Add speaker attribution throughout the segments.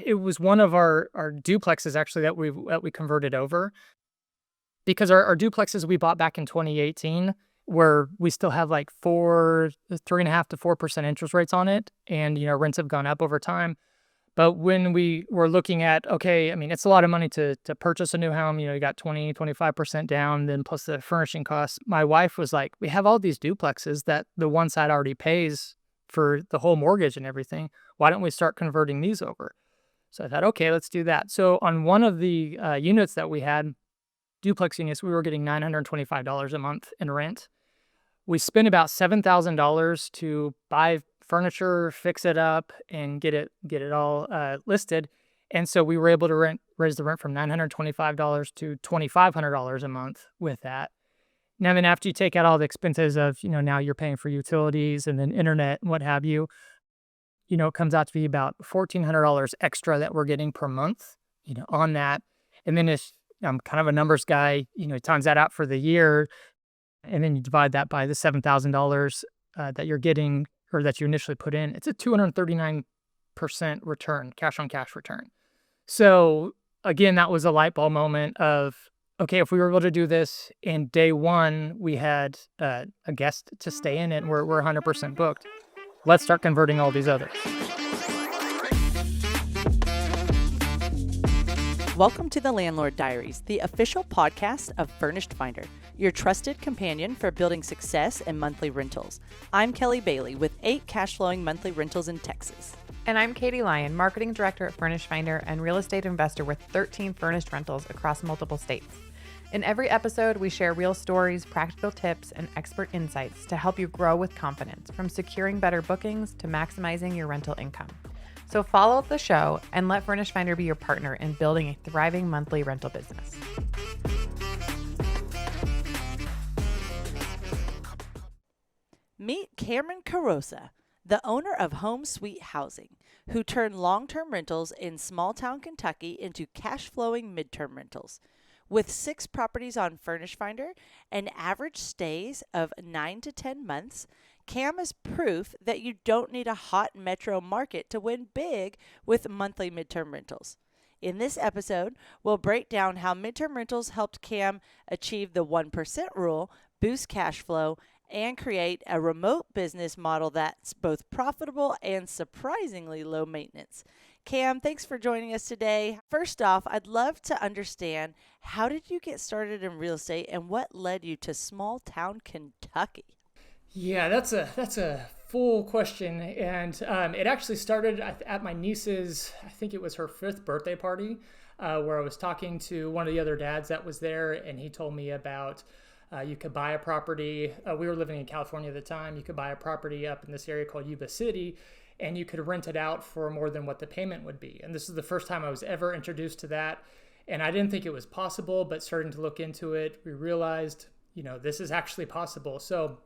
Speaker 1: it was one of our duplexes actually that we converted over because our duplexes we bought back in 2018 where we still have like 3.5 to 4% interest rates on it, and rents have gone up over time. But when we were looking at, okay, I mean, it's a lot of money to purchase a new home. You got 25% down, then plus the furnishing costs. My wife was like, we have all these duplexes that the one side already pays for the whole mortgage and everything. Why don't we start converting these over? So I thought, okay, let's do that. So on one of the units that we had, duplex units, we were getting $925 a month in rent. We spent about $7,000 to buy furniture, fix it up, and get it all listed. And so we were able to raise the rent from $925 to $2,500 a month with that. Now then, after you take out all the expenses of, now you're paying for utilities and then internet and what have you, it comes out to be about $1,400 extra that we're getting per month, on that. And then if I'm kind of a numbers guy, times that out for the year, and then you divide that by the $7,000 that you're getting or that you initially put in, it's a 239% return, cash on cash return. So again, that was a light bulb moment of, okay, if we were able to do this in day one, we had a guest to stay in it, and we're 100% booked. Let's start converting all these others.
Speaker 2: Welcome to the Landlord Diaries, the official podcast of Furnished Finder, your trusted companion for building success in monthly rentals. I'm Kelly Bailey with 8 cash-flowing monthly rentals in Texas.
Speaker 3: And I'm Katie Lyon, Marketing Director at Furnished Finder and real estate investor with 13 furnished rentals across multiple states. In every episode, we share real stories, practical tips, and expert insights to help you grow with confidence, from securing better bookings to maximizing your rental income. So follow the show and let Furnished Finder be your partner in building a thriving monthly rental business.
Speaker 2: Meet Cameron Carrozza, the owner of Home Sweet Housing, who turned long-term rentals in small-town Kentucky into cash-flowing midterm rentals. With 6 properties on Furnished Finder and average stays of 9 to 10 months, Cam is proof that you don't need a hot metro market to win big with monthly midterm rentals. In this episode, we'll break down how midterm rentals helped Cam achieve the 1% rule, boost cash flow, and create a remote business model that's both profitable and surprisingly low maintenance. Cam, thanks for joining us today. First off, I'd love to understand, how did you get started in real estate and what led you to small town Kentucky?
Speaker 1: Yeah, that's a full question, and it actually started at my niece's, I think it was her 5th birthday party, where I was talking to one of the other dads that was there, and he told me about you could buy a property. We were living in California at the time. You could buy a property up in this area called Yuba City, and you could rent it out for more than what the payment would be. And this is the first time I was ever introduced to that, and I didn't think it was possible, but starting to look into it, we realized, this is actually possible. So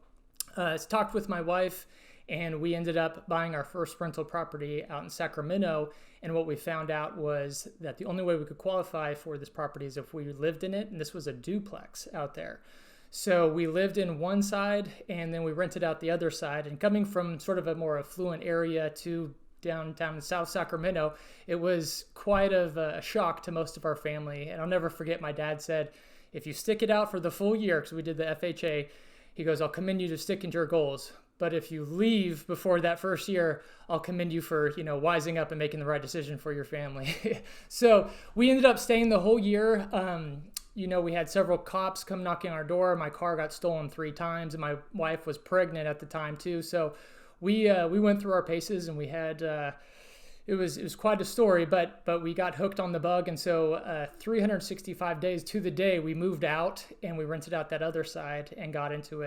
Speaker 1: I talked with my wife, and we ended up buying our first rental property out in Sacramento. And what we found out was that the only way we could qualify for this property is if we lived in it, and this was a duplex out there. So we lived in one side, and then we rented out the other side. And coming from sort of a more affluent area to downtown in South Sacramento, it was quite of a shock to most of our family. And I'll never forget, my dad said, if you stick it out for the full year, because we did the FHA, he goes, I'll commend you to sticking to your goals. But if you leave before that first year, I'll commend you for, wising up and making the right decision for your family. So we ended up staying the whole year. We had several cops come knocking on our door. My car got stolen 3 times, and my wife was pregnant at the time too. So we went through our paces, and we had it was quite a story, but we got hooked on the bug. And so 365 days to the day, we moved out and we rented out that other side and got into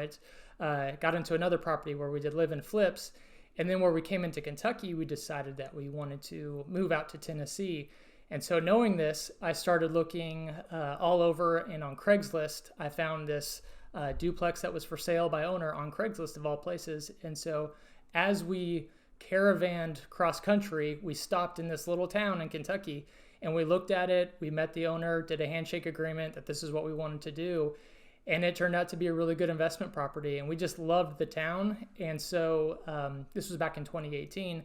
Speaker 1: another property where we did live in flips. And then where we came into Kentucky, we decided that we wanted to move out to Tennessee. And so knowing this, I started looking all over, and on Craigslist, I found this duplex that was for sale by owner on Craigslist of all places. And so as we caravanned cross country, we stopped in this little town in Kentucky, and we looked at it. We met the owner, did a handshake agreement that this is what we wanted to do. And it turned out to be a really good investment property, and we just loved the town. And so this was back in 2018.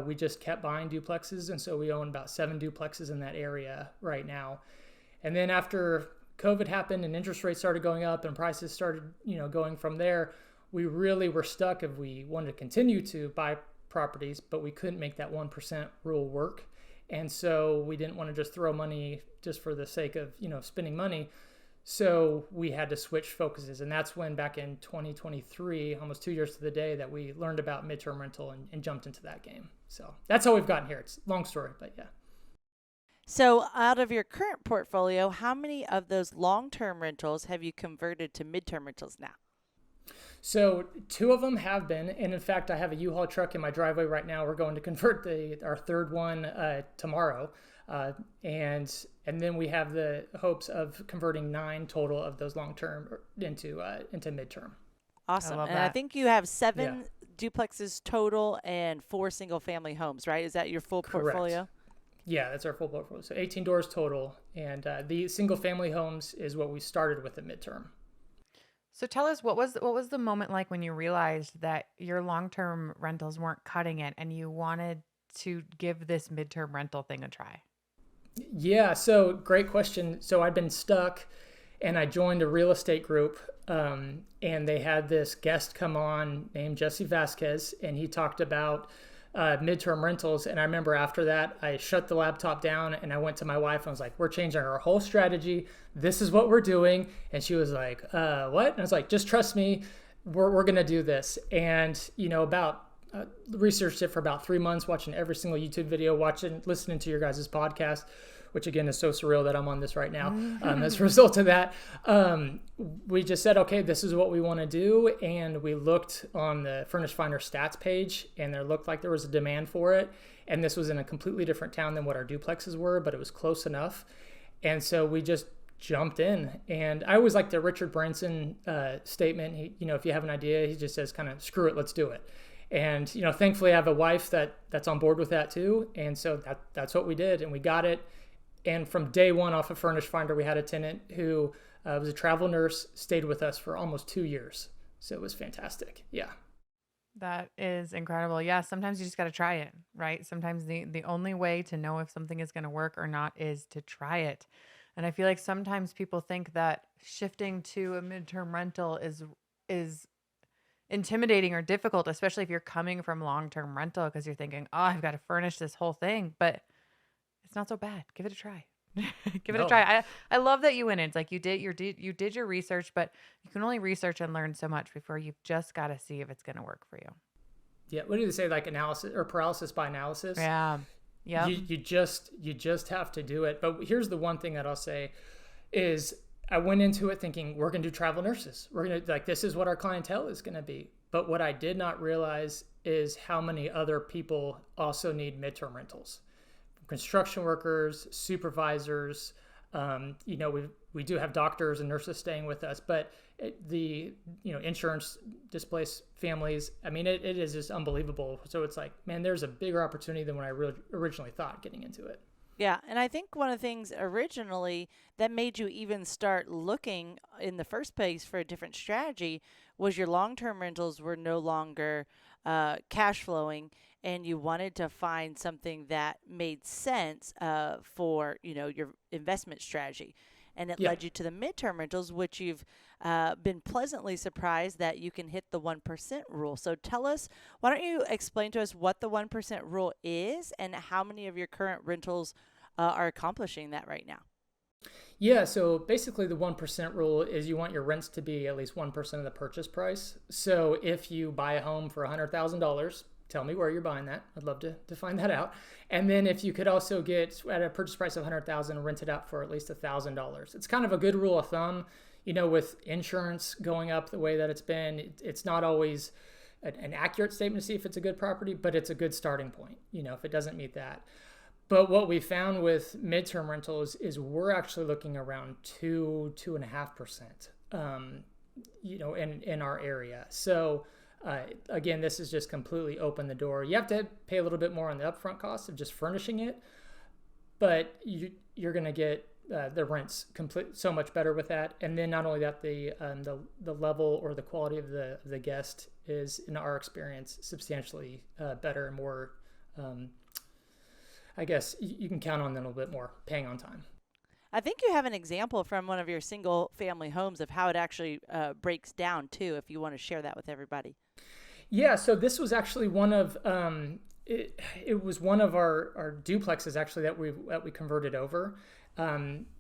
Speaker 1: we just kept buying duplexes. And so we own about 7 duplexes in that area right now. And then after COVID happened and interest rates started going up and prices started, going from there, we really were stuck if we wanted to continue to buy properties, but we couldn't make that 1% rule work. And so we didn't want to just throw money just for the sake of, spending money. So we had to switch focuses. And that's when back in 2023, almost 2 years to the day, that we learned about midterm rental and jumped into that game. So that's how we've gotten here. It's a long story, but yeah.
Speaker 2: So out of your current portfolio, how many of those long-term rentals have you converted to midterm rentals now?
Speaker 1: So 2 of them have been, and in fact, I have a U-Haul truck in my driveway right now. We're going to convert our 3rd one tomorrow, and then we have the hopes of converting 9 total of those long-term into midterm.
Speaker 2: Awesome.
Speaker 3: And
Speaker 2: I think you have 7 duplexes total and 4 single-family homes, right? Is that your full portfolio?
Speaker 1: Correct. Yeah, that's our full portfolio. So 18 doors total, and the single-family homes is what we started with at midterm.
Speaker 3: So tell us, what was the moment like when you realized that your long-term rentals weren't cutting it and you wanted to give this midterm rental thing a try?
Speaker 1: Yeah, so great question. So I'd been stuck and I joined a real estate group, and they had this guest come on named Jesse Vasquez, and he talked about midterm rentals. And I remember after that, I shut the laptop down and I went to my wife and I was like, we're changing our whole strategy. This is what we're doing. And she was like, what? And I was like, just trust me, we're going to do this. And, researched it for about 3 months, watching every single YouTube video, listening to your guys' podcast, which again is so surreal that I'm on this right now. As a result of that, we just said, okay, this is what we want to do. And we looked on the Furnished Finder stats page, and there looked like there was a demand for it. And this was in a completely different town than what our duplexes were, but it was close enough. And so we just jumped in. And I always like the Richard Branson statement. He, if you have an idea, he just says kind of, screw it, let's do it. And, thankfully I have a wife that's on board with that too. And so that's what we did, and we got it. And from day one off of Furnished Finder, we had a tenant who was a travel nurse, stayed with us for almost 2 years. So it was fantastic. Yeah.
Speaker 3: That is incredible. Yeah, sometimes you just got to try it, right? Sometimes the only way to know if something is going to work or not is to try it. And I feel like sometimes people think that shifting to a midterm rental is intimidating or difficult, especially if you're coming from long-term rental, because you're thinking, oh, I've got to furnish this whole thing. But it's not so bad. Give it a try. Give it a try. I love that you went in. It's like you did your research, but you can only research and learn so much before you've just got to see if it's going to work for you.
Speaker 1: Yeah. What do they say? Like analysis or paralysis by analysis?
Speaker 3: Yeah. Yeah.
Speaker 1: You just have to do it. But here's the one thing that I'll say is I went into it thinking we're going to do travel nurses. We're going to this is what our clientele is going to be. But what I did not realize is how many other people also need midterm rentals. Construction workers, supervisors, we do have doctors and nurses staying with us, but the insurance displaced families, I mean, it is just unbelievable. So it's like, man, there's a bigger opportunity than what I originally thought getting into it.
Speaker 2: Yeah, and I think one of the things originally that made you even start looking in the first place for a different strategy was your long-term rentals were no longer cash flowing, and you wanted to find something that made sense for your investment strategy. And it led you to the midterm rentals, which you've been pleasantly surprised that you can hit the 1% rule. So tell us, why don't you explain to us what the 1% rule is and how many of your current rentals are accomplishing that right now?
Speaker 1: Yeah, so basically the 1% rule is you want your rents to be at least 1% of the purchase price. So if you buy a home for $100,000, tell me where you're buying that. I'd love to find that out. And then if you could also get at a purchase price of $100,000, rent it out for at least $1,000. It's kind of a good rule of thumb. With insurance going up the way that it's been, it's not always an accurate statement to see if it's a good property, but it's a good starting point, if it doesn't meet that. But what we found with midterm rentals is we're actually looking around 2.5%, in our area. So again, this is just completely open the door. You have to pay a little bit more on the upfront cost of just furnishing it, but you're going to get the rents so much better with that. And then not only that, the level or the quality of the guest is, in our experience, substantially better and more I guess you can count on them a little bit more, paying on time.
Speaker 2: I think you have an example from one of your single family homes of how it actually breaks down too, if you want to share that with everybody.
Speaker 1: Yeah, so this was actually one of it was one of our duplexes actually that we converted over,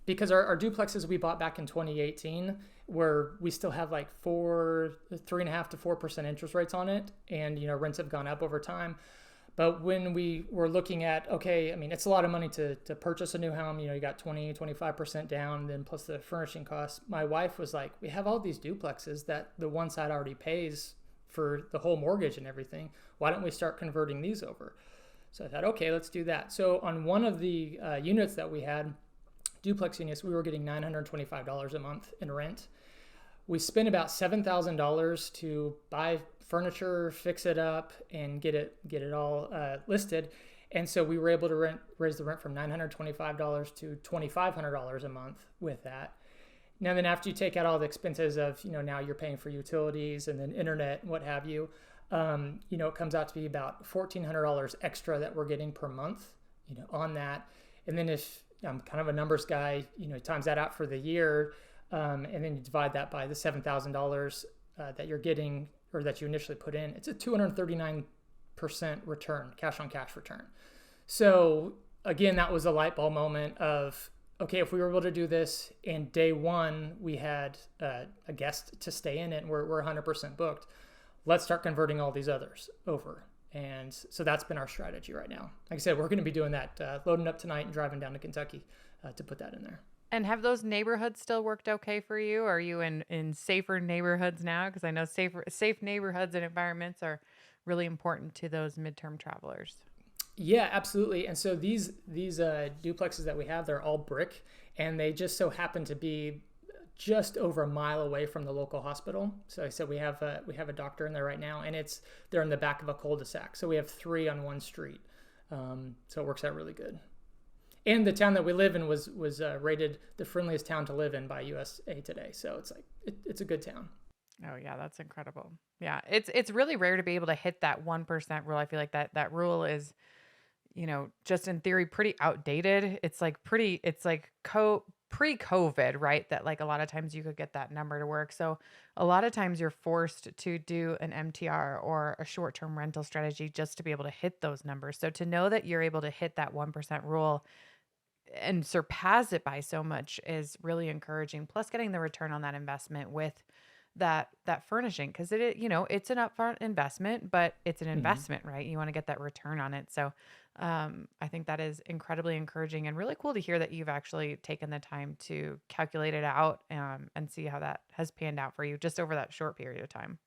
Speaker 1: because our duplexes we bought back in 2018, where we still have like 3.5% to 4% interest rates on it, and rents have gone up over time. But when we were looking at, okay, I mean, it's a lot of money to purchase a new home. You got 25% down, then plus the furnishing costs. My wife was like, we have all these duplexes that the one side already pays for the whole mortgage and everything. Why don't we start converting these over? So I thought, okay, let's do that. So on one of the units that we had, duplex units, we were getting $925 a month in rent. We spent about $7,000 to buy furniture, fix it up, and get it all listed. And so we were able to raise the rent from $925 to $2,500 a month with that. Now then, after you take out all the expenses of, now you're paying for utilities and then internet and what have you, it comes out to be about $1,400 extra that we're getting per month, on that. And then if I'm kind of a numbers guy, times that out for the year, and then you divide that by the $7,000 that you're getting, or that you initially put in, it's a 239% return, cash on cash return. So again, that was a light bulb moment of, okay, if we were able to do this and day one we had a guest to stay in it and we're 100% booked, let's start converting all these others over. And so that's been our strategy right now. Like I said, we're going to be doing that, loading up tonight and driving down to Kentucky to put that in there.
Speaker 3: And have those neighborhoods still worked okay for you? Are you in safer neighborhoods now? Because I know safe neighborhoods and environments are really important to those midterm travelers.
Speaker 1: Yeah, absolutely. And so these duplexes that we have, they're all brick, and they just so happen to be just over a mile away from the local hospital. So I said we have a doctor in there right now, and they're in the back of a cul-de-sac. So we have 3 on one street. So it works out really good. And the town that we live in was rated the friendliest town to live in by USA Today. So it's like it's a good town.
Speaker 3: Oh yeah, that's incredible. Yeah, it's really rare to be able to hit that 1% rule. I feel like that rule is, just in theory pretty outdated. It's like pre-COVID, right? That like a lot of times you could get that number to work. So a lot of times you're forced to do an MTR or a short-term rental strategy just to be able to hit those numbers. So to know that you're able to hit that 1% rule and surpass it by so much is really encouraging. Plus getting the return on that investment with that furnishing, because it's an upfront investment, but it's an investment, right? You want to get that return on it. So I think that is incredibly encouraging and really cool to hear that you've actually taken the time to calculate it out and see how that has panned out for you just over that short period of time.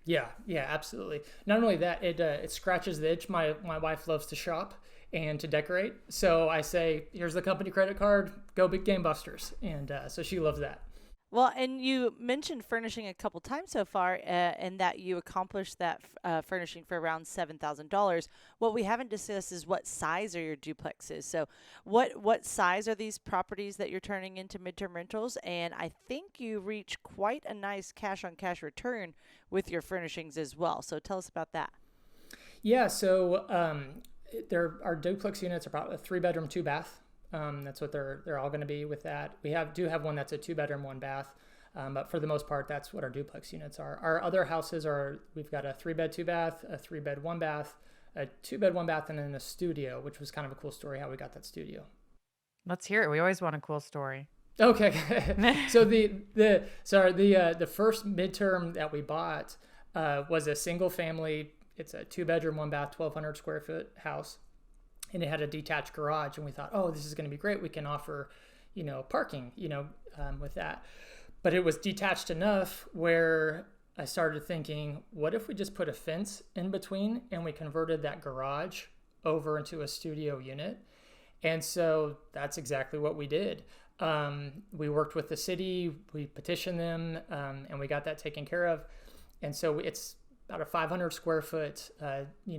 Speaker 1: Yeah, absolutely. Not only that, it scratches the itch. My wife loves to shop and to decorate. So I say, here's the company credit card, go big game busters. And so she loves that.
Speaker 2: Well, and you mentioned furnishing a couple times so far, and that you accomplished that furnishing for around $7,000. What we haven't discussed is what size are your duplexes. So what size are these properties that you're turning into midterm rentals? And I think you reach quite a nice cash on cash return with your furnishings as well. So tell us about that.
Speaker 1: Yeah, so our duplex units are about a 3-bedroom, 2-bath. That's what they're all going to be with that. We do have one that's a 2-bedroom, 1-bath, but for the most part, that's what our duplex units are. Our other houses we've got a 3-bed, 2-bath, a 3-bed, 1-bath, a 2-bed, 1-bath, and then a studio, which was kind of a cool story how we got that studio.
Speaker 3: Let's hear it. We always want a cool story.
Speaker 1: Okay. So the first midterm that we bought was a single family. It's a 2-bedroom, 1-bath, 1,200 square foot house. And it had a detached garage, and we thought, oh, this is going to be great. We can offer, parking, with that. But it was detached enough where I started thinking, what if we just put a fence in between and we converted that garage over into a studio unit? And so that's exactly what we did. We worked with the city, we petitioned them, and we got that taken care of. And so it's about a 500 square foot,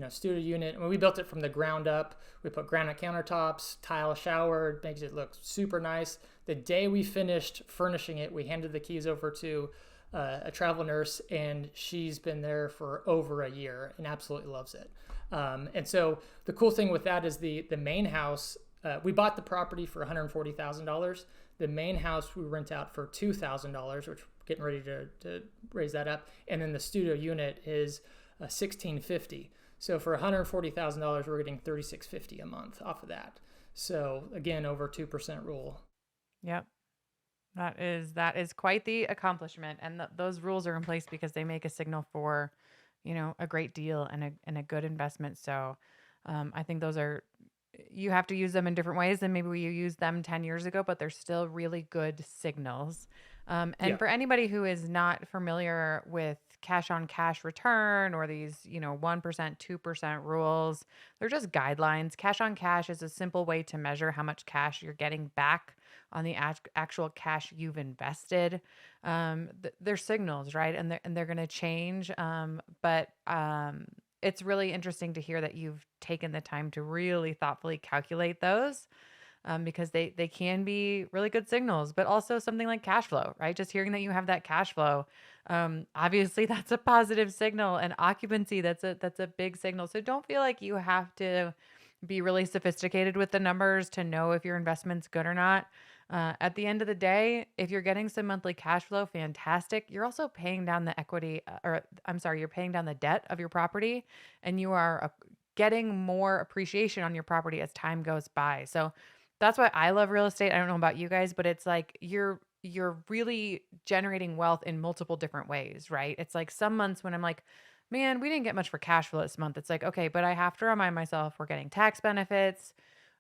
Speaker 1: studio unit. And we built it from the ground up. We put granite countertops, tile shower, makes it look super nice. The day we finished furnishing it, we handed the keys over to a travel nurse, and she's been there for over a year and absolutely loves it. And so the cool thing with that is the main house, we bought the property for $140,000. The main house we rent out for $2,000, which we're getting ready to raise that up. And then the studio unit is $1,650. So for $140,000, we're getting $3,650 a month off of that. So again, over 2% rule.
Speaker 3: Yep. That is quite the accomplishment. And those rules are in place because they make a signal for, a great deal and a good investment. So I think you have to use them in different ways than maybe you used them 10 years ago, but they're still really good signals. For anybody who is not familiar with cash on cash return or these, 1%, 2% rules, they're just guidelines. Cash on cash is a simple way to measure how much cash you're getting back on the actual cash you've invested. They're signals, right? And they're going to change. But it's really interesting to hear that you've taken the time to really thoughtfully calculate those. Because they can be really good signals, but also something like cash flow, right? Just hearing that you have that cash flow, obviously that's a positive signal, and occupancy, that's a big signal. So don't feel like you have to be really sophisticated with the numbers to know if your investment's good or not. At the end of the day, if you're getting some monthly cash flow, fantastic. You're also paying down the you're paying down the debt of your property, and you are getting more appreciation on your property as time goes by. So that's why I love real estate. I don't know about you guys, but it's like you're really generating wealth in multiple different ways, right? It's like some months when I'm like, man, we didn't get much for cash flow this month. It's like, okay, but I have to remind myself we're getting tax benefits.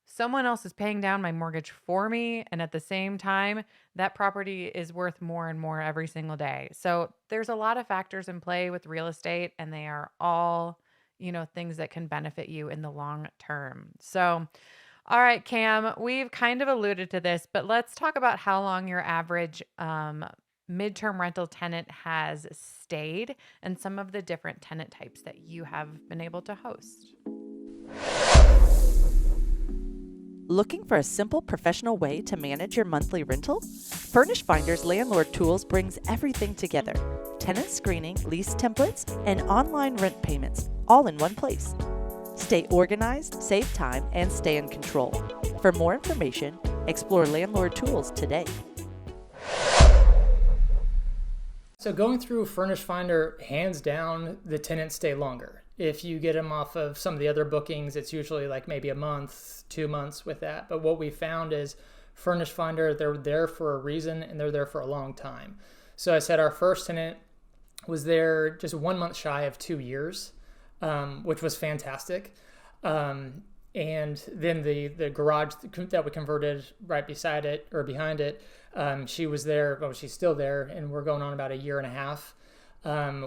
Speaker 3: Someone else is paying down my mortgage for me. And at the same time, that property is worth more and more every single day. So there's a lot of factors in play with real estate, and they are all, things that can benefit you in the long term. So all right, Cam, we've kind of alluded to this, but let's talk about how long your average midterm rental tenant has stayed and some of the different tenant types that you have been able to host.
Speaker 2: Looking for a simple, professional way to manage your monthly rental? Furnished Finder's Landlord Tools brings everything together. Tenant screening, lease templates, and online rent payments, all in one place. Stay organized, save time, and stay in control. For more information, explore Landlord Tools today.
Speaker 1: So going through Furnished Finder, hands down, the tenants stay longer. If you get them off of some of the other bookings, it's usually like maybe a month, 2 months with that. But what we found is Furnished Finder, they're there for a reason, and they're there for a long time. So I said our first tenant was there just 1 month shy of 2 years. Which was fantastic. And then the garage that we converted right beside it or behind it, she was there, she's still there, and we're going on about a year and a half.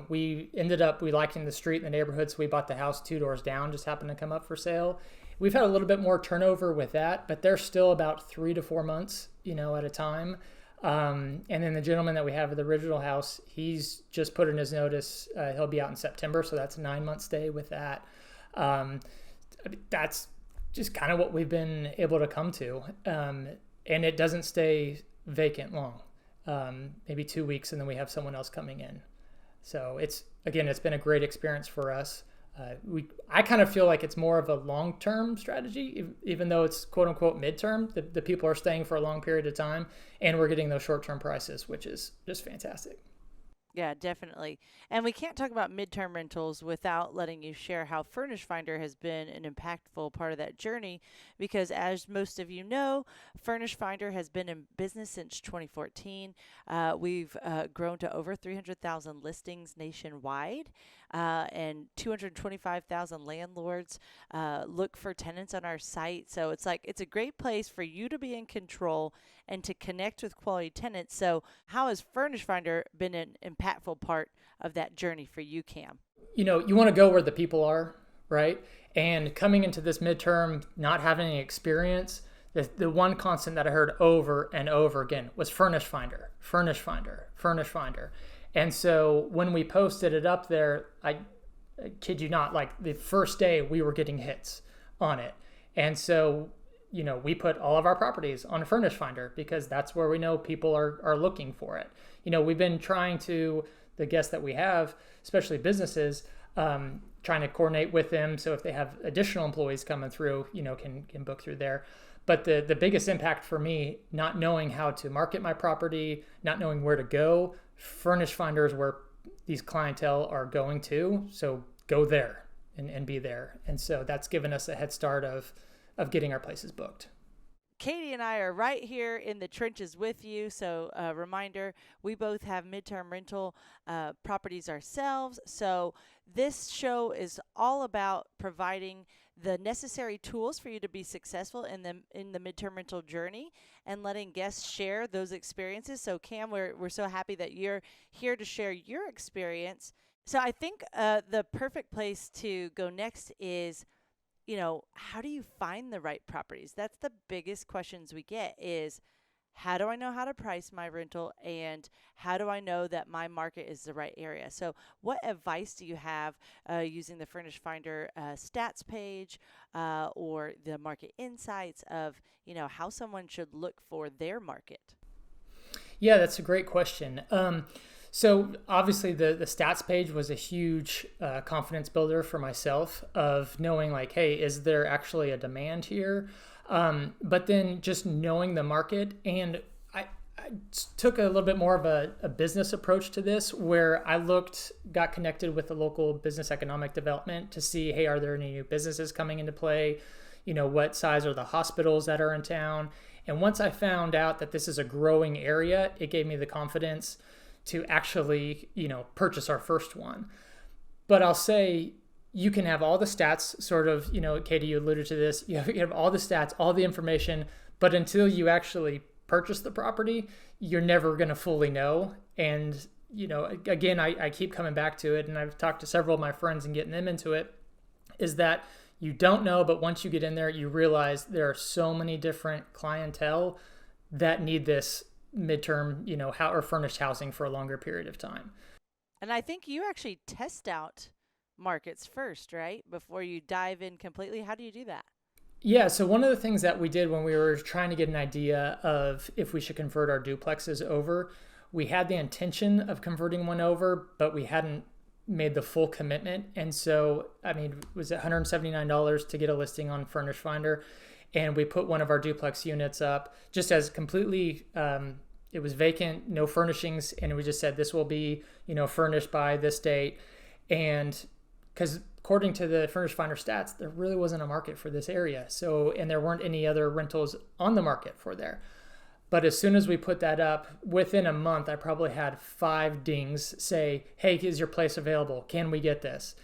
Speaker 1: We liking the street and the neighborhood, so we bought the house 2 doors down, just happened to come up for sale. We've had a little bit more turnover with that, but they're still about 3 to 4 months, at a time. And then the gentleman that we have at the original house, he's just put in his notice. He'll be out in September, so that's a 9-month stay with that. That's just kind of what we've been able to come to. And it doesn't stay vacant long, maybe 2 weeks, and then we have someone else coming in. So it's been a great experience for us. I kind of feel like it's more of a long-term strategy, even though it's quote unquote midterm. The people are staying for a long period of time, and we're getting those short-term prices, which is just fantastic.
Speaker 2: Yeah, definitely. And we can't talk about midterm rentals without letting you share how Furnished Finder has been an impactful part of that journey, because as most of you know, Furnished Finder has been in business since 2014. We've grown to over 300,000 listings nationwide, and 225,000 landlords look for tenants on our site. So it's a great place for you to be in control and to connect with quality tenants. So how has Furnished Finder been an impactful part of that journey for you, Cam?
Speaker 1: You want to go where the people are, right? And coming into this midterm, not having any experience, the one constant that I heard over and over again was Furnished Finder, Furnished Finder, Furnished Finder. And so when we posted it up there, I kid you not, like the first day we were getting hits on it. And so, we put all of our properties on Furnished Finder because that's where we know people are looking for it. We've been trying to, the guests that we have, especially businesses, trying to coordinate with them. So if they have additional employees coming through, can book through there. But the biggest impact for me, not knowing how to market my property, not knowing where to go, Furnished Finder is where these clientele are going to. So go there and be there. And so that's given us a head start of getting our places booked.
Speaker 2: Katie and I are right here in the trenches with you. So a reminder, we both have midterm rental properties ourselves. So this show is all about providing the necessary tools for you to be successful in the midterm rental journey and letting guests share those experiences. So Cam, we're so happy that you're here to share your experience. So I think the perfect place to go next is, how do you find the right properties? That's the biggest questions we get is, how do I know how to price my rental, and how do I know that my market is the right area? So what advice do you have using the Furnished Finder stats page or the market insights of, how someone should look for their market?
Speaker 1: Yeah, that's a great question. So obviously the stats page was a huge confidence builder for myself of knowing like, hey, is there actually a demand here? But then just knowing the market, and I took a little bit more of a business approach to this, where I got connected with the local business economic development to see, hey, are there any new businesses coming into play? What size are the hospitals that are in town? And once I found out that this is a growing area, it gave me the confidence to actually, purchase our first one. But I'll say, you can have all the stats, sort of, Katie, you alluded to this, you have all the stats, all the information, but until you actually purchase the property, you're never going to fully know. And, again, I keep coming back to it, and I've talked to several of my friends and getting them into it, is that you don't know, but once you get in there, you realize there are so many different clientele that need this midterm, or furnished housing for a longer period of time.
Speaker 2: And I think you actually test out markets first, right? Before you dive in completely. How do you do that?
Speaker 1: Yeah, so one of the things that we did when we were trying to get an idea of if we should convert our duplexes over, we had the intention of converting one over, but we hadn't made the full commitment. And so, it was $179 to get a listing on Furnished Finder. And we put one of our duplex units up just as completely, it was vacant, no furnishings. And we just said, this will be, furnished by this date. And because according to the Furnished Finder stats, there really wasn't a market for this area. So, and there weren't any other rentals on the market for there. But as soon as we put that up, within a month, I probably had 5 dings say, hey, is your place available? Can we get this?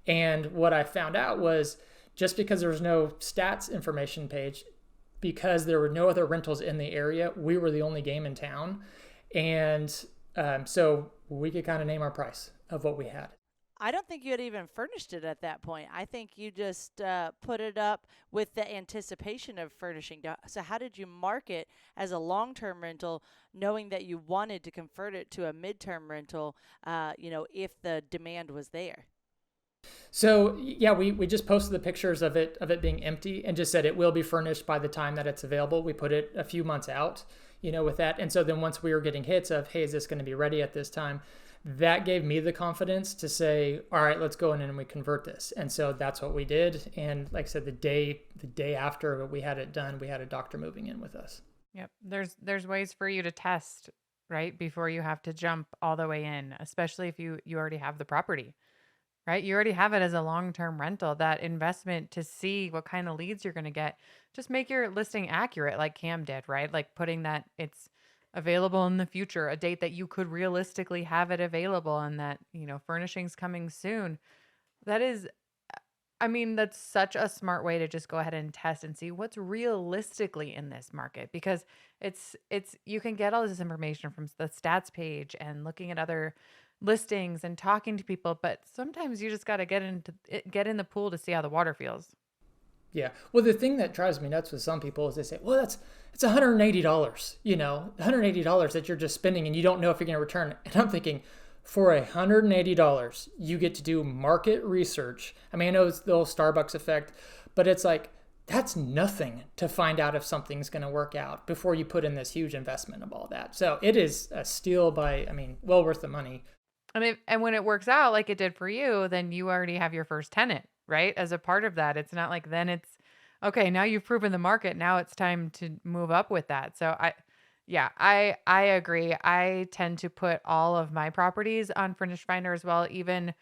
Speaker 1: And what I found out was, just because there was no stats information page, because there were no other rentals in the area, we were the only game in town. And so we could kind of name our price of what we had.
Speaker 2: I don't think you had even furnished it at that point. I think you just put it up with the anticipation of furnishing. So how did you market as a long-term rental, knowing that you wanted to convert it to a midterm rental, if the demand was there?
Speaker 1: So yeah, we just posted the pictures of it being empty and just said it will be furnished by the time that it's available. We put it a few months out, with that. And so then once we were getting hits of, hey, is this going to be ready at this time? That gave me the confidence to say, all right, let's go in and we convert this. And so that's what we did. And like I said, the day after we had it done, we had a doctor moving in with us.
Speaker 3: Yep. There's ways for you to test, right? Before you have to jump all the way in, especially if you already have the property, right? You already have it as a long-term rental. That investment to see what kind of leads you're going to get, just make your listing accurate like Cam did, right? Like putting that it's available in the future, a date that you could realistically have it available, and that, furnishings coming soon. That is, that's such a smart way to just go ahead and test and see what's realistically in this market, because it's you can get all this information from the stats page and looking at other listings and talking to people, but sometimes you just got to get in the pool to see how the water feels.
Speaker 1: Yeah. Well, the thing that drives me nuts with some people is they say, well, it's $180, $180 that you're just spending and you don't know if you're going to return. And I'm thinking, for $180, you get to do market research. I know it's the old Starbucks effect, but it's like, that's nothing to find out if something's going to work out before you put in this huge investment of all that. So it is a steal well worth the money.
Speaker 3: And when it works out like it did for you, then you already have your first tenant, right? As a part of that, it's not like then it's okay, now you've proven the market. Now it's time to move up with that. So I agree. I tend to put all of my properties on Furnished Finder as well, even,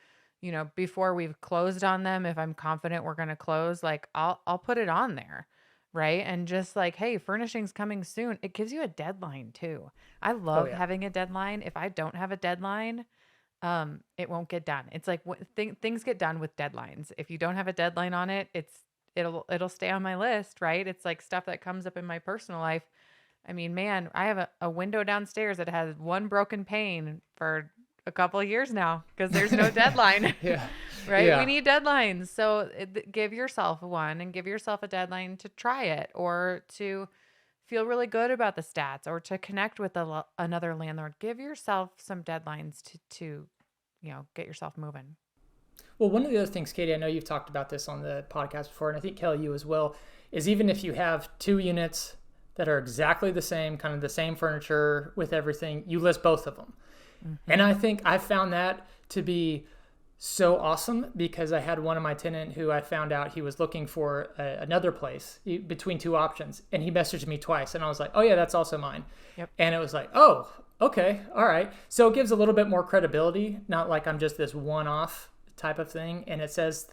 Speaker 3: before we've closed on them. If I'm confident we're going to close, like I'll put it on there. Right. And just like, hey, furnishing's coming soon. It gives you a deadline too. I
Speaker 1: Oh
Speaker 3: love
Speaker 1: yeah.
Speaker 3: having a deadline. If I don't have a deadline, it won't get done. It's like things get done with deadlines. If you don't have a deadline on it, it'll stay on my list, right? It's like stuff that comes up in my personal life. I mean, man, I have a window downstairs that has one broken pane for a couple of years now because there's no deadline,
Speaker 1: Yeah.
Speaker 3: right? We
Speaker 1: Yeah.
Speaker 3: need deadlines. So give yourself one and give yourself a deadline to try it or to feel really good about the stats or to connect with another landlord. Give yourself some deadlines to get yourself moving.
Speaker 1: Well, one of the other things, Katie, I know you've talked about this on the podcast before, and I think Kelly, you as well, is even if you have two units that are exactly the same, kind of the same furniture with everything, you list both of them. And I think I found that to be so awesome because I had one of my tenant who I found out he was looking for another place between two options, and he messaged me twice, and I was like, oh yeah, that's also mine.
Speaker 3: Yep.
Speaker 1: And it was like, oh, okay, all right. So it gives a little bit more credibility, not like I'm just this one-off type of thing. And it says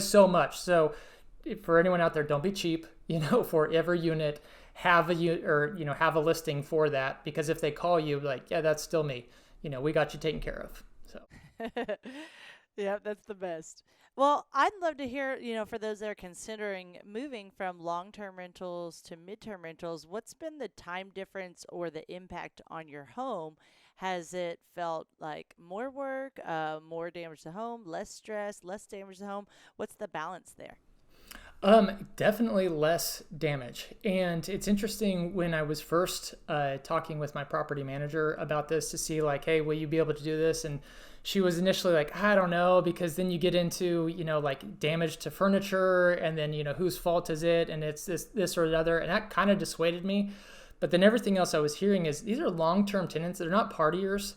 Speaker 1: so much. So for anyone out there, don't be cheap. For every unit, have a listing for that, because if they call you, like, yeah, that's still me. We got you taken care of. So.
Speaker 2: Yeah, that's the best. Well, I'd love to hear, for those that are considering moving from long-term rentals to midterm rentals, what's been the time difference or the impact on your home? Has it felt like more work, more damage to home, less stress, less damage to home? What's the balance there?
Speaker 1: Definitely less damage. And it's interesting, when I was first talking with my property manager about this to see like, hey, will you be able to do this? And she was initially like, I don't know, because then you get into, like damage to furniture, and then, whose fault is it? And it's this or the other. And that kind of dissuaded me. But then everything else I was hearing is these are long-term tenants. They're not partiers,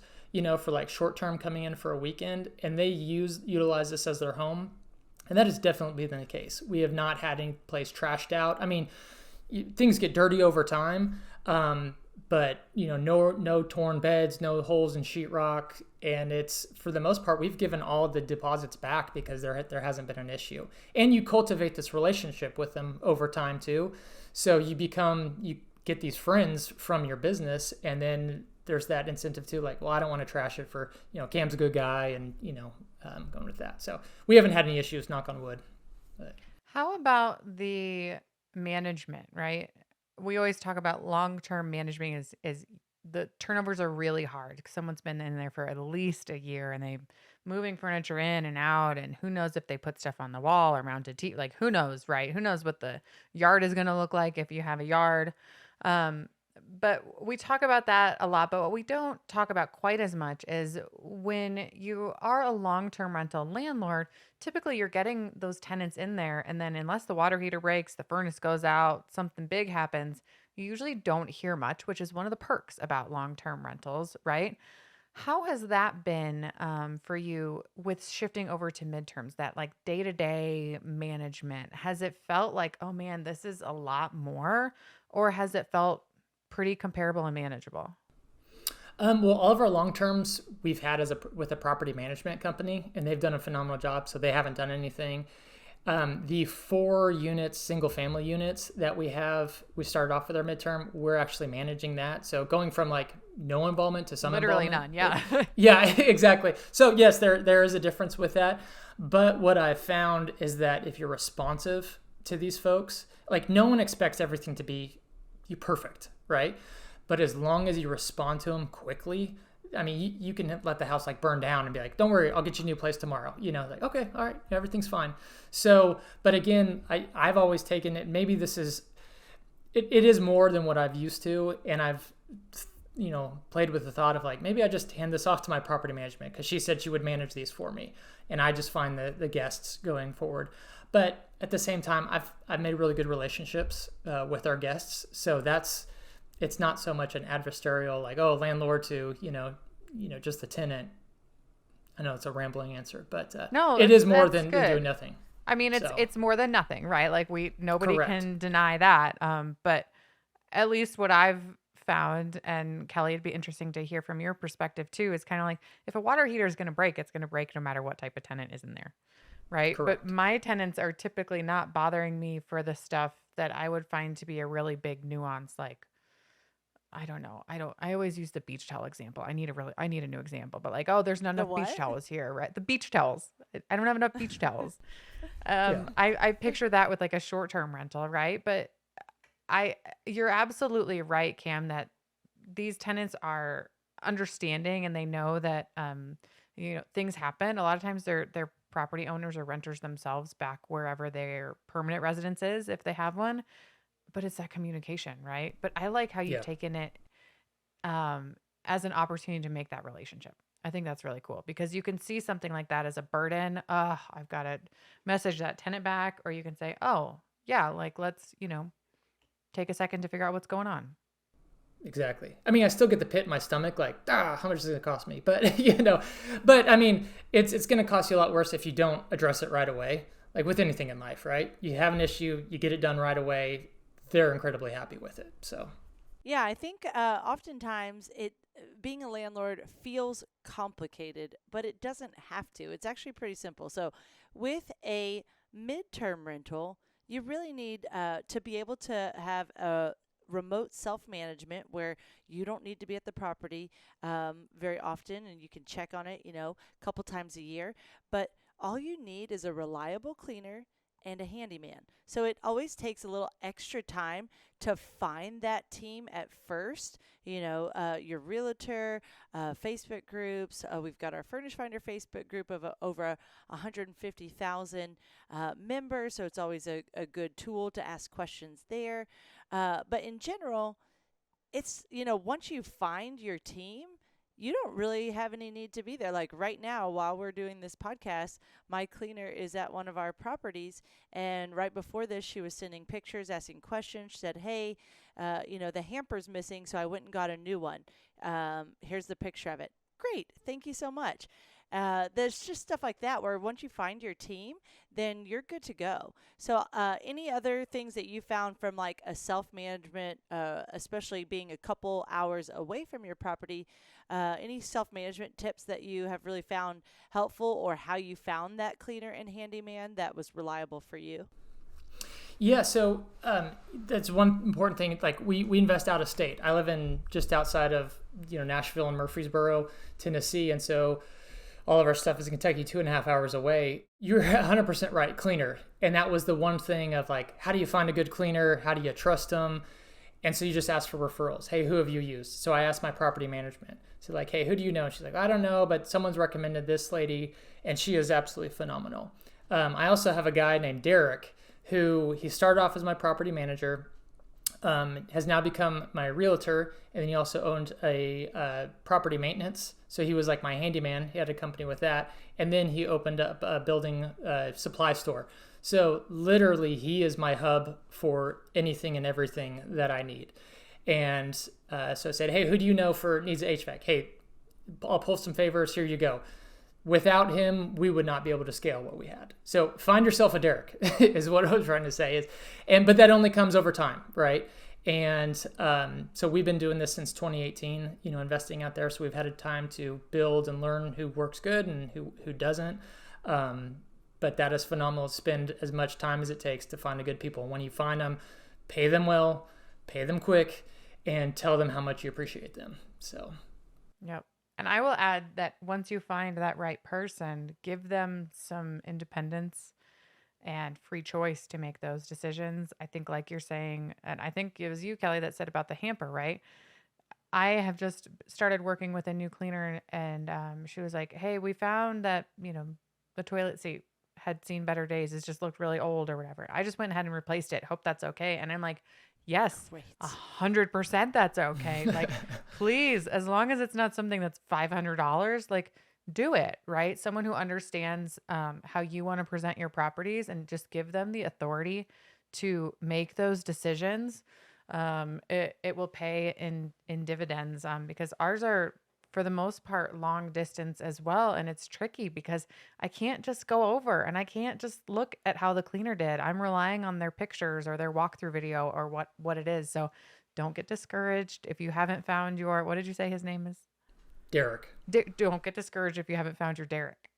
Speaker 1: for like short-term coming in for a weekend, and they utilize this as their home. And that has definitely been the case. We have not had any place trashed out. I mean, things get dirty over time, but no torn beds, no holes in sheetrock, and it's, for the most part, we've given all the deposits back because there hasn't been an issue. And you cultivate this relationship with them over time too. So you get these friends from your business, and then there's that incentive too, like, well, I don't want to trash it for, Cam's a good guy, and going with that. So we haven't had any issues, knock on wood. But.
Speaker 3: How about the management, right? We always talk about long-term management is the turnovers are really hard. Someone's been in there for at least a year and they moving furniture in and out, and who knows if they put stuff on the wall or mounted TV, like who knows, right? Who knows what the yard is going to look like if you have a yard. But we talk about that a lot, but what we don't talk about quite as much is when you are a long-term rental landlord, typically you're getting those tenants in there, and then unless the water heater breaks, the furnace goes out, something big happens, you usually don't hear much, which is one of the perks about long-term rentals, right? How has that been for you with shifting over to midterms, that like day-to-day management? Has it felt like, oh man, this is a lot more, or has it felt pretty comparable and manageable?
Speaker 1: Well, all of our long terms we've had with a property management company, and they've done a phenomenal job. So they haven't done anything. The 4 units, single family units that we started off with our midterm, we're actually managing that. So going from like no involvement to some
Speaker 3: Literally
Speaker 1: involvement.
Speaker 3: none. Yeah.
Speaker 1: Yeah, exactly. So yes, there is a difference with that. But what I've found is that if you're responsive to these folks, like no one expects everything to be perfect, right? But as long as you respond to them quickly, I mean, you can let the house like burn down and be like, don't worry, I'll get you a new place tomorrow. Like, okay, all right, everything's fine. So, but again, I've always taken it, maybe this is, it is more than what I've used to. And I've, played with the thought of like, maybe I just hand this off to my property management because she said she would manage these for me. And I just find the guests going forward. But at the same time, I've made really good relationships with our guests. So it's not so much an adversarial, like, oh, landlord to, just the tenant. I know it's a rambling answer, but
Speaker 3: No,
Speaker 1: it is more
Speaker 3: that's
Speaker 1: than
Speaker 3: good.
Speaker 1: doing nothing.
Speaker 3: I mean,
Speaker 1: So,
Speaker 3: it's more than nothing, right? Like nobody
Speaker 1: correct.
Speaker 3: can deny that. But at least what I've found, and Kelly, it'd be interesting to hear from your perspective too, is kind of like if a water heater is going to break, it's going to break no matter what type of tenant is in there, right? But
Speaker 1: Correct.
Speaker 3: my tenants are typically not bothering me for the stuff that I would find to be a really big nuance, like I don't know. I always use the beach towel example. I need a new example, but like, oh, there's not
Speaker 2: The
Speaker 3: enough beach
Speaker 2: what?
Speaker 3: towels here, right? The beach towels. I don't have enough beach towels.
Speaker 1: Yeah.
Speaker 3: I picture that with like a short-term rental, right? But you're absolutely right, Cam, that these tenants are understanding and they know that, things happen. A lot of times they're property owners or renters themselves back wherever their permanent residence is, if they have one, but it's that communication, right? But I like how you've
Speaker 1: Yeah.
Speaker 3: taken it as an opportunity to make that relationship. I think that's really cool because you can see something like that as a burden. I've got to message that tenant back, or you can say, oh, yeah, like let's, take a second to figure out what's going on.
Speaker 1: Exactly. I mean, I still get the pit in my stomach, like, how much is it going to cost me? But, but I mean, it's going to cost you a lot worse if you don't address it right away. Like with anything in life, right? You have an issue, you get it done right away. They're incredibly happy with it. So,
Speaker 2: Yeah, I think oftentimes being a landlord feels complicated, but it doesn't have to. It's actually pretty simple. So, with a midterm rental, you really need to be able to have a remote self-management where you don't need to be at the property very often, and you can check on it, a couple times a year. But all you need is a reliable cleaner and a handyman. So it always takes a little extra time to find that team at first. Your realtor, Facebook groups. We've got our Furnished Finder Facebook group of over 150,000 members. So it's always a good tool to ask questions there. But in general, it's, once you find your team, you don't really have any need to be there. Like right now, while we're doing this podcast, my cleaner is at one of our properties. And right before this, she was sending pictures, asking questions. She said, hey, the hamper's missing, so I went and got a new one. Here's the picture of it. Great. Thank you so much. There's just stuff like that where once you find your team, then you're good to go. So any other things that you found from like a self-management, especially being a couple hours away from your property, any self-management tips that you have really found helpful, or how you found that cleaner and handyman that was reliable for you?
Speaker 1: yeah. So that's one important thing. Like we invest out of state. I live in just outside of, Nashville and Murfreesboro, Tennessee. And so all of our stuff is in Kentucky, 2.5 hours away. You're 100% right, cleaner. And that was the one thing of like, how do you find a good cleaner? How do you trust them? And so you just ask for referrals. Hey, who have you used? So I asked my property management. So like, hey, who do you know? And she's like, I don't know, but someone's recommended this lady, and she is absolutely phenomenal. I also have a guy named Derek who he started off as my property manager, has now become my realtor, and then he also owned a property maintenance. So he was like my handyman. He had a company with that, and then he opened up a building supply store. So literally, he is my hub for anything and everything that I need. And so I said, hey, who do you know needs HVAC? Hey, I'll pull some favors. Here you go. Without him, we would not be able to scale what we had. So find yourself a Derek is what I was trying to say. But that only comes over time, right? And so we've been doing this since 2018, investing out there. So we've had a time to build and learn who works good and who doesn't. But that is phenomenal. Spend as much time as it takes to find the good people. When you find them, pay them well, pay them quick, and tell them how much you appreciate them. So,
Speaker 3: Yep. And I will add that once you find that right person, give them some independence and free choice to make those decisions. I think like you're saying, and I think it was you, Kelly, that said about the hamper, right? I have just started working with a new cleaner, and she was like, hey, we found that, the toilet seat had seen better days. It's just looked really old or whatever. I just went ahead and replaced it. Hope that's okay. And I'm like, yes,
Speaker 2: Great.
Speaker 3: 100% that's okay. Like, please, as long as it's not something that's $500, like do it, right? Someone who understands how you want to present your properties, and just give them the authority to make those decisions. It will pay in dividends because ours are for the most part, long distance as well. And it's tricky because I can't just go over and I can't just look at how the cleaner did. I'm relying on their pictures or their walkthrough video or what it is. So don't get discouraged if you haven't found your, what did you say his name is?
Speaker 1: Derek.
Speaker 3: Don't get discouraged if you haven't found your Derek.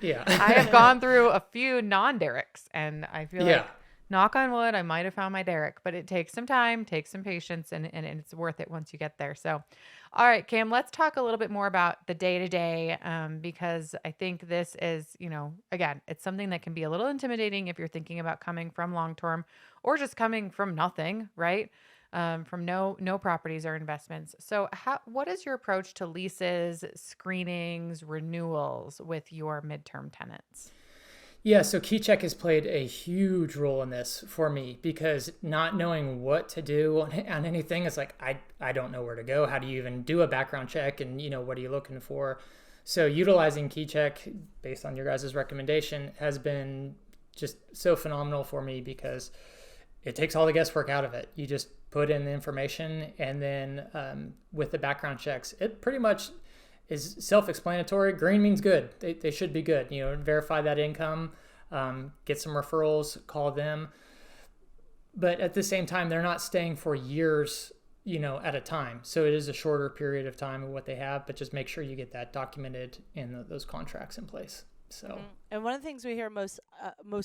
Speaker 1: Yeah.
Speaker 3: I have gone through a few non-Derek's and I feel
Speaker 1: Yeah.
Speaker 3: like, knock on wood, I might have found my Derek, but it takes some time, takes some patience, and it's worth it once you get there. So, all right, Cam, let's talk a little bit more about the day-to-day, because I think this is, again, it's something that can be a little intimidating if you're thinking about coming from long-term or just coming from nothing, right? From no properties or investments. So what is your approach to leases, screenings, renewals with your midterm tenants?
Speaker 1: Yeah, so KeyCheck has played a huge role in this for me because not knowing what to do on anything, it's like, I don't know where to go. How do you even do a background check? And, what are you looking for? So utilizing KeyCheck based on your guys' recommendation has been just so phenomenal for me because it takes all the guesswork out of it. You just put in the information and then with the background checks, it pretty much is self-explanatory. Green means good. They should be good. Verify that income, get some referrals, call them. But at the same time, they're not staying for years, at a time. So it is a shorter period of time of what they have, but just make sure you get that documented in those contracts in place. So,
Speaker 2: and one of the things we hear most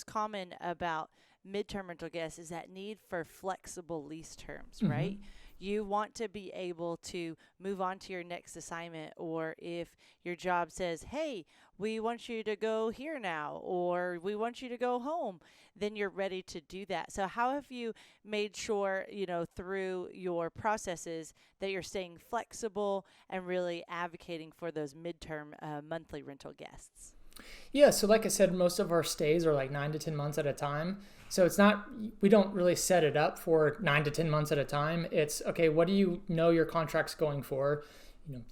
Speaker 2: common about midterm rental guests is that need for flexible lease terms, right? You want to be able to move on to your next assignment, or if your job says, hey, we want you to go here now, or we want you to go home, then you're ready to do that. So how have you made sure, through your processes that you're staying flexible and really advocating for those midterm monthly rental guests?
Speaker 1: Yeah, so like I said, most of our stays are like 9 to 10 months at a time. So it's not, we don't really set it up for 9 to 10 months at a time. It's, okay, what do you know your contract's going for?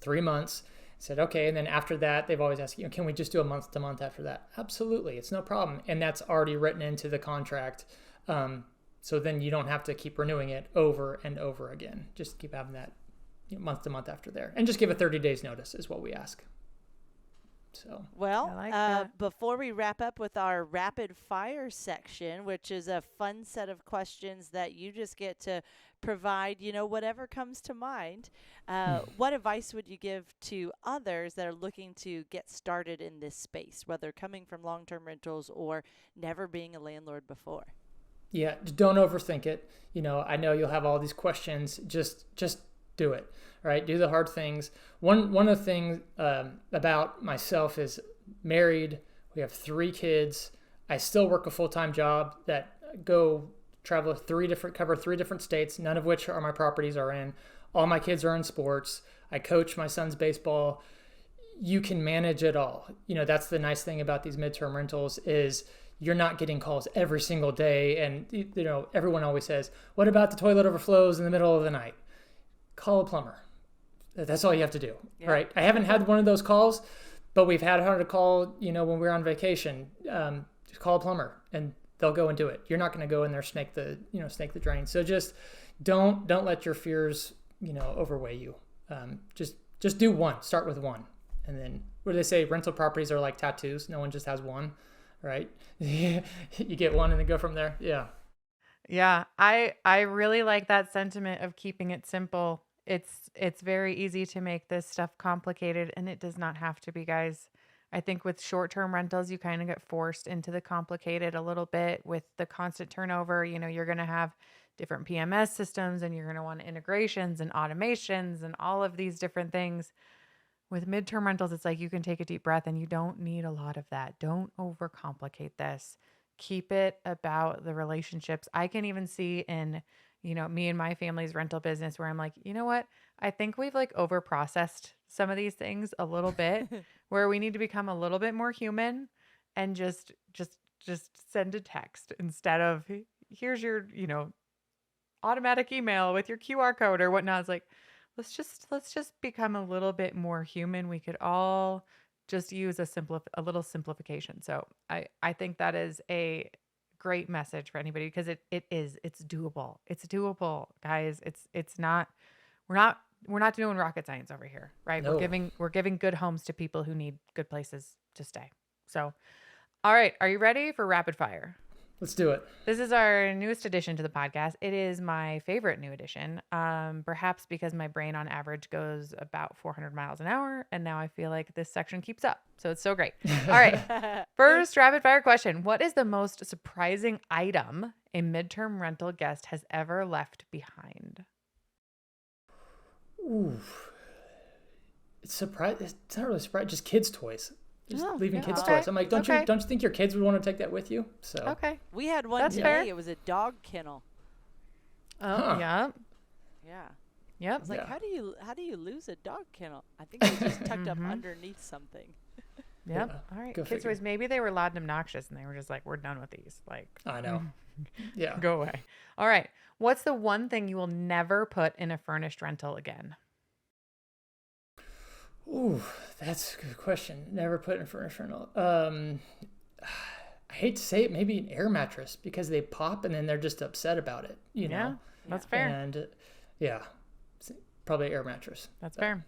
Speaker 1: 3 months. I said, okay, and then after that, they've always asked, can we just do a month to month after that? Absolutely, it's no problem. And that's already written into the contract. So then you don't have to keep renewing it over and over again. Just keep having that month to month after there. And just give a 30 days notice is what we ask. So,
Speaker 2: well, before we wrap up with our rapid fire section, which is a fun set of questions that you just get to provide, whatever comes to mind, what advice would you give to others that are looking to get started in this space, whether coming from long-term rentals or never being a landlord before?
Speaker 1: Yeah, don't overthink it. I know you'll have all these questions. Just do it, right? Do the hard things. One of the things about myself is married. We have 3 kids. I still work a full-time job that cover 3 different states, none of which are my properties are in. All my kids are in sports. I coach my son's baseball. You can manage it all. That's the nice thing about these midterm rentals is you're not getting calls every single day. And, everyone always says, what about the toilet overflows in the middle of the night? Call a plumber. That's all you have to do, right? I haven't had one of those calls, but we've had her to call, when we're on vacation. Just call a plumber and they'll go and do it. You're not going to go in there snake the drain. So just don't let your fears, overweigh you. Just do one. Start with one, and then what do they say? Rental properties are like tattoos. No one just has one, right? You get one and then go from there. Yeah.
Speaker 3: Yeah, I really like that sentiment of keeping it simple. It's very easy to make this stuff complicated, and it does not have to be, guys. I think with short-term rentals, you kind of get forced into the complicated a little bit with the constant turnover. You're going to have different PMS systems, and you're going to want integrations and automations and all of these different things. With midterm rentals, it's like you can take a deep breath, and you don't need a lot of that. Don't overcomplicate this. Keep it about the relationships. I can even see in, me and my family's rental business where I'm like, you know what? I think we've like overprocessed some of these things a little bit where we need to become a little bit more human and just send a text instead of here's your, automatic email with your QR code or whatnot. It's like, let's just become a little bit more human. We could all just use a little simplification. So I think that is a great message for anybody because it's doable. It's doable, guys. It's not, we're not we're not doing rocket science over here, right?
Speaker 1: No.
Speaker 3: We're giving good homes to people who need good places to stay. So, all right, are you ready for rapid fire?
Speaker 1: Let's do it.
Speaker 3: This is our newest addition to the podcast. It is my favorite new addition, perhaps because my brain on average goes about 400 miles an hour, and now I feel like this section keeps up. So it's so great. All right. First rapid fire question. What is the most surprising item a midterm rental guest has ever left behind?
Speaker 1: Ooh. It's not really surprising, just kids' toys. Just leaving kids' toys. I'm like, don't you think your kids would want to take that with you? So
Speaker 3: okay,
Speaker 2: we had one
Speaker 3: That's
Speaker 2: today.
Speaker 3: fair.
Speaker 2: It was a dog kennel.
Speaker 3: Oh yeah,
Speaker 2: Yeah.
Speaker 3: yep.
Speaker 2: I was like, how do you lose a dog kennel? I think it was just tucked up underneath something.
Speaker 3: Yep.
Speaker 1: Yeah,
Speaker 3: All right.
Speaker 1: go
Speaker 3: Kids'
Speaker 1: figure.
Speaker 3: toys. Maybe they were loud and obnoxious, and they were just like, "We're done with these." Like,
Speaker 1: I know. Yeah.
Speaker 3: go away. All right. What's the one thing you will never put in a furnished rental again?
Speaker 1: Ooh, that's a good question. Never put in furnished rental. I hate to say it, maybe an air mattress because they pop and then they're just upset about it. You know.
Speaker 3: That's fair.
Speaker 1: And probably air mattress.
Speaker 3: That's fair.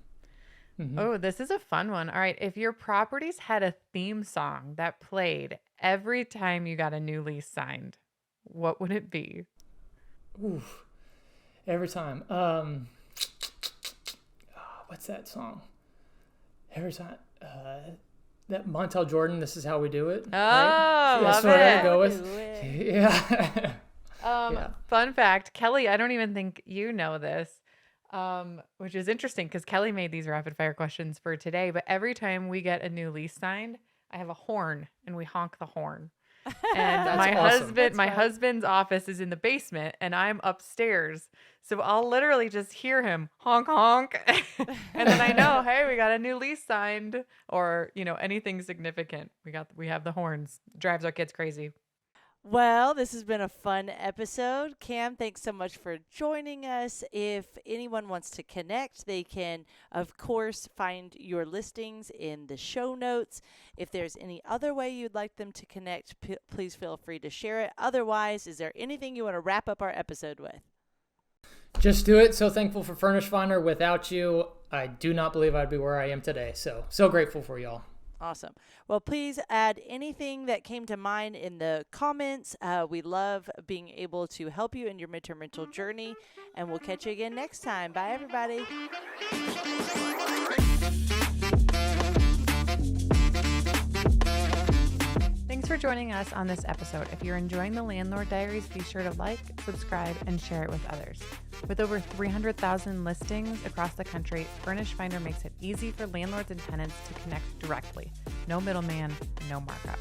Speaker 1: Mm-hmm.
Speaker 3: Oh, this is a fun one. All right. If your properties had a theme song that played every time you got a new lease signed, what would it be?
Speaker 1: Ooh, every time. What's that song? Every time. That Montel Jordan, This Is How We Do It.
Speaker 3: Oh,
Speaker 1: right?
Speaker 3: love
Speaker 1: That's what I
Speaker 3: it.
Speaker 1: go with. Yeah. Yeah.
Speaker 3: Fun fact, Kelly, I don't even think you know this, which is interesting because Kelly made these rapid fire questions for today. But every time we get a new lease signed, I have a horn and we honk the horn. And
Speaker 1: That's
Speaker 3: my
Speaker 1: awesome.
Speaker 3: husband's office is in the basement and I'm upstairs. So I'll literally just hear him honk, honk. And then I know, hey, we got a new lease signed, or, anything significant. We have the horns. Drives our kids crazy.
Speaker 2: Well, this has been a fun episode. Cam, thanks so much for joining us. If anyone wants to connect, they can, of course, find your listings in the show notes. If there's any other way you'd like them to connect, please feel free to share it. Otherwise, is there anything you want to wrap up our episode with?
Speaker 1: Just do it. So thankful for Furnished Finder. Without you, I do not believe I'd be where I am today. So grateful for y'all.
Speaker 2: Awesome. Well, please add anything that came to mind in the comments. We love being able to help you in your midterm rental journey, and we'll catch you again next time. Bye, everybody.
Speaker 3: Thanks for joining us on this episode. If you're enjoying the Landlord Diaries, be sure to like, subscribe, and share it with others. With over 300,000 listings across the country, Furnished Finder makes it easy for landlords and tenants to connect directly. No middleman, no markups.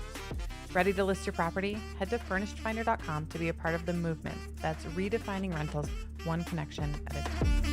Speaker 3: Ready to list your property? Head to furnishedfinder.com to be a part of the movement that's redefining rentals one connection at a time.